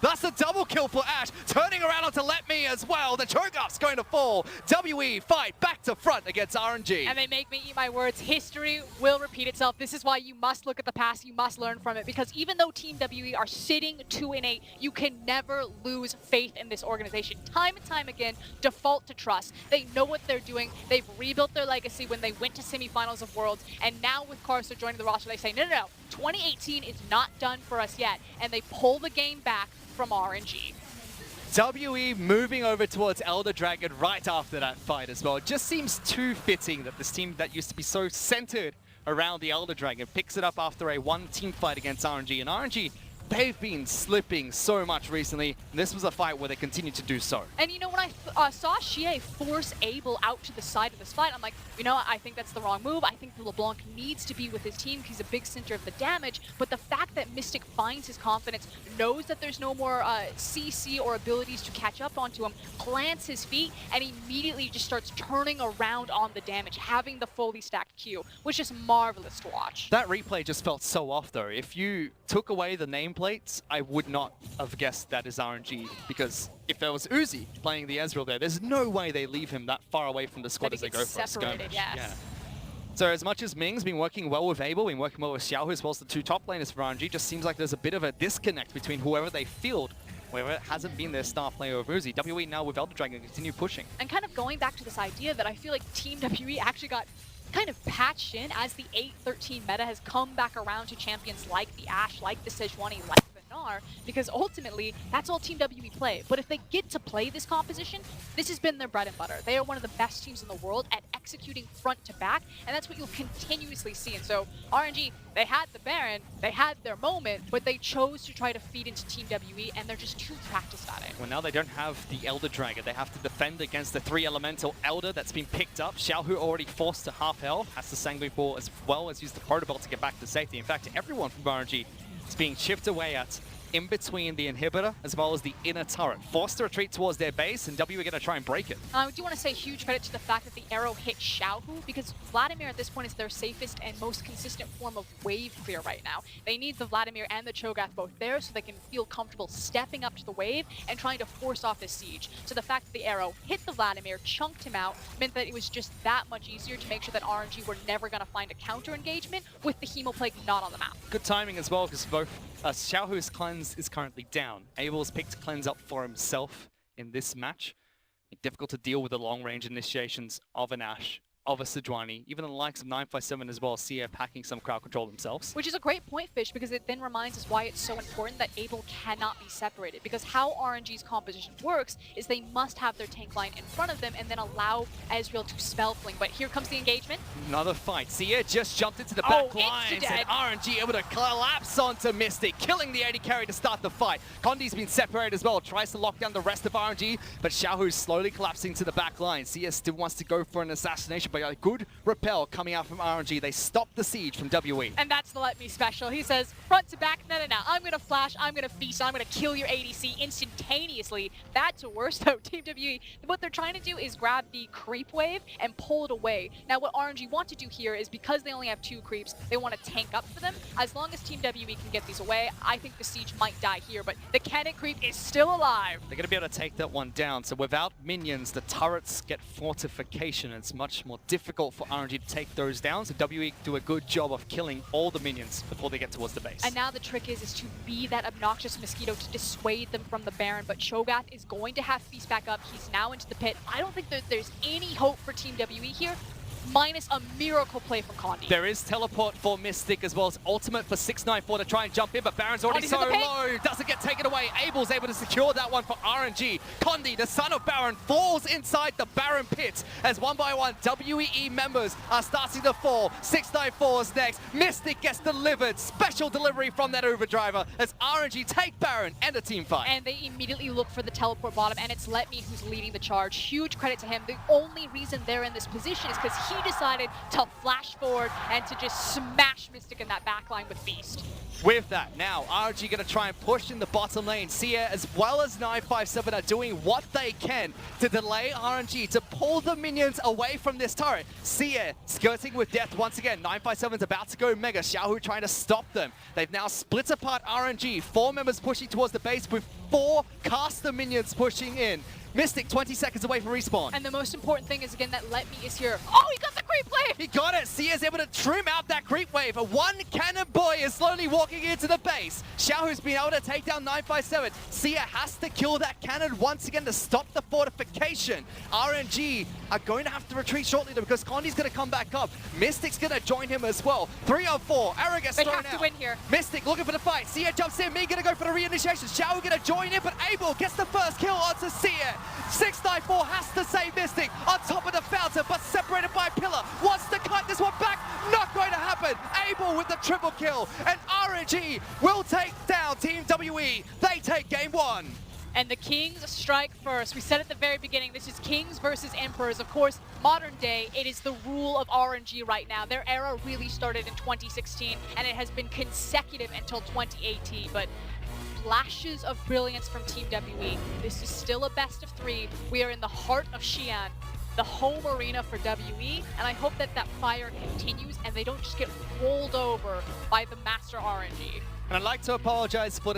That's a double kill for Ash. Turning around onto Let Me as well. The Cho'Gath's going to fall. WE fight back to front against RNG. And they make me eat my words. History will repeat itself. This is why you must look at the past. You must learn from it. Because even though Team WE are sitting 2-8, you can never lose faith in this organization. Time and time again, default to trust. They know what they're doing. They've rebuilt their legacy when they went to semifinals of Worlds. And now with Carso joining the roster, they say, no, no, no. 2018 is not done for us yet. And they pull the game back from RNG. WE moving over towards Elder Dragon right after that fight as well. It just seems too fitting that this team that used to be so centered around the Elder Dragon picks it up after a one-team fight against RNG. And RNG, they've been slipping so much recently. This was a fight where they continued to do so. And you know, when I saw Xie force Abel out to the side of this fight, I'm like, you know, I think that's the wrong move. I think LeBlanc needs to be with his team because he's a big center of the damage. But the fact that Mystic finds his confidence, knows that there's no more CC or abilities to catch up onto him, plants his feet, and immediately just starts turning around on the damage, having the fully stacked Q, which is marvelous to watch. That replay just felt so off though. If you took away the nameplates, I would not have guessed that is RNG, because if there was Uzi playing the Ezreal there, there's no way they leave him that far away from the squad as they go for a skirmish. Yes. Yeah. So as much as Ming's been working well with Abel, been working well with Xiaohu as well as the two top laners for RNG, just seems like there's a bit of a disconnect between whoever they field, wherever it hasn't been their star player of Uzi. WE now with Elder Dragon continue pushing. And kind of going back to this idea that I feel like Team WE actually got kind of patched in as the 8-13 meta has come back around to champions like the Ashe, like the Sejuani, like the Gnar, because ultimately that's all Team WE play. But if they get to play this composition, this has been their bread and butter. They are one of the best teams in the world at executing front to back, and that's what you'll continuously see. And so RNG, they had the Baron, they had their moment, but they chose to try to feed into Team WE, and they're just too practiced at it. Well, now they don't have the Elder Dragon. They have to defend against the 3-elemental Elder that's been picked up. Xiaohu already forced to half health, has the Sanguine Ball as well as use the Protobelt to get back to safety. In fact, everyone from RNG is being chipped away at in between the inhibitor as well as the inner turret. Forced to retreat towards their base, and W are going to try and break it. I do want to say huge credit to the fact that the arrow hit Xiaohu, because Vladimir at this point is their safest and most consistent form of wave clear right now. They need the Vladimir and the Cho'Gath both there so they can feel comfortable stepping up to the wave and trying to force off this siege. So the fact that the arrow hit the Vladimir, chunked him out, meant that it was just that much easier to make sure that RNG were never going to find a counter engagement with the Hemoplague not on the map. Good timing as well, because both Xiaohu's cleanse is currently down. Abel's picked cleanse up for himself in this match. Difficult to deal with the long-range initiations of an Ashe, of a Sejuani, even the likes of 957 as well, CF packing some crowd control themselves. Which is a great point, Fish, because it then reminds us why it's so important that Abel cannot be separated. Because how RNG's composition works is they must have their tank line in front of them and then allow Ezreal to spell fling. But here comes the engagement. Another fight. Sia just jumped into the back lines, and RNG able to collapse onto Mystic, killing the AD carry to start the fight. Condi's been separated as well, tries to lock down the rest of RNG, but Xiaohu's slowly collapsing to the back line. Sia still wants to go for an assassination, but a good repel coming out from RNG. They stop the siege from WE. And that's the Let Me special. He says, front to back, no, no, no. I'm going to flash, I'm going to feast, I'm going to kill your ADC instantaneously. That's worse though, Team WE. What they're trying to do is grab the creep wave and pull it away. Now what RNG want to do here is, because they only have 2 creeps, they want to tank up for them. As long as Team WE can get these away, I think the siege might die here, but the cannon creep is still alive. They're going to be able to take that one down. So without minions, the turrets get fortification. It's much more difficult for RNG to take those down, so WE do a good job of killing all the minions before they get towards the base. And now the trick is to be that obnoxious mosquito to dissuade them from the Baron, but Cho'Gath is going to have Feast back up. He's now into the pit. I don't think that there's any hope for Team WE here, minus a miracle play from Condi. There is teleport for Mystic as well as ultimate for 694 to try and jump in, but Baron's already so low. Doesn't get taken away. Abel's able to secure that one for RNG. Condi, the son of Baron, falls inside the Baron pit as one by one WEE members are starting to fall. 694's next. Mystic gets delivered. Special delivery from that overdriver as RNG take Baron and a team fight. And they immediately look for the teleport bottom, and it's Let Me who's leading the charge. Huge credit to him. The only reason they're in this position is because he decided to flash forward and to just smash Mystic in that backline with Feast. With that, now RNG going to try and push in the bottom lane. Sia as well as 957 are doing what they can to delay RNG, to pull the minions away from this turret. Sia skirting with death once again. 957's about to go mega. Xiaohu trying to stop them. They've now split apart RNG. 4 members pushing towards the base with 4 caster minions pushing in. Mystic 20 seconds away from respawn. And the most important thing is, again, that Let Me is here. Oh, he got the creep wave! He got it. Sia's able to trim out that creep wave. One cannon boy is slowly walking into the base. Xiaohu's been able to take down 957. Sia has to kill that cannon once again to stop the fortification. RNG are going to have to retreat shortly though, because Condi's going to come back up. Mystic's going to join him as well. 3 on 4. Arrow gets thrown out. They have to win here. Mystic looking for the fight. Sia jumps in. Me going to go for the reinitiation. Xiaohu going to join in, but Abel gets the first kill onto Sia. 694 has to save Mystic on top of the fountain, but separated by Pillar. Wants to cut this one back. Not going to happen. Abel with the triple kill, and RNG will take down Team WE. They take game 1. And the Kings strike first. We said at the very beginning, this is Kings versus Emperors. Of course, modern day, it is the rule of RNG right now. Their era really started in 2016, and it has been consecutive until 2018. But flashes of brilliance from Team WE. This is still a best of 3. We are in the heart of Xi'an, the home arena for WE, and I hope that that fire continues and they don't just get rolled over by the master RNG. And I'd like to apologize for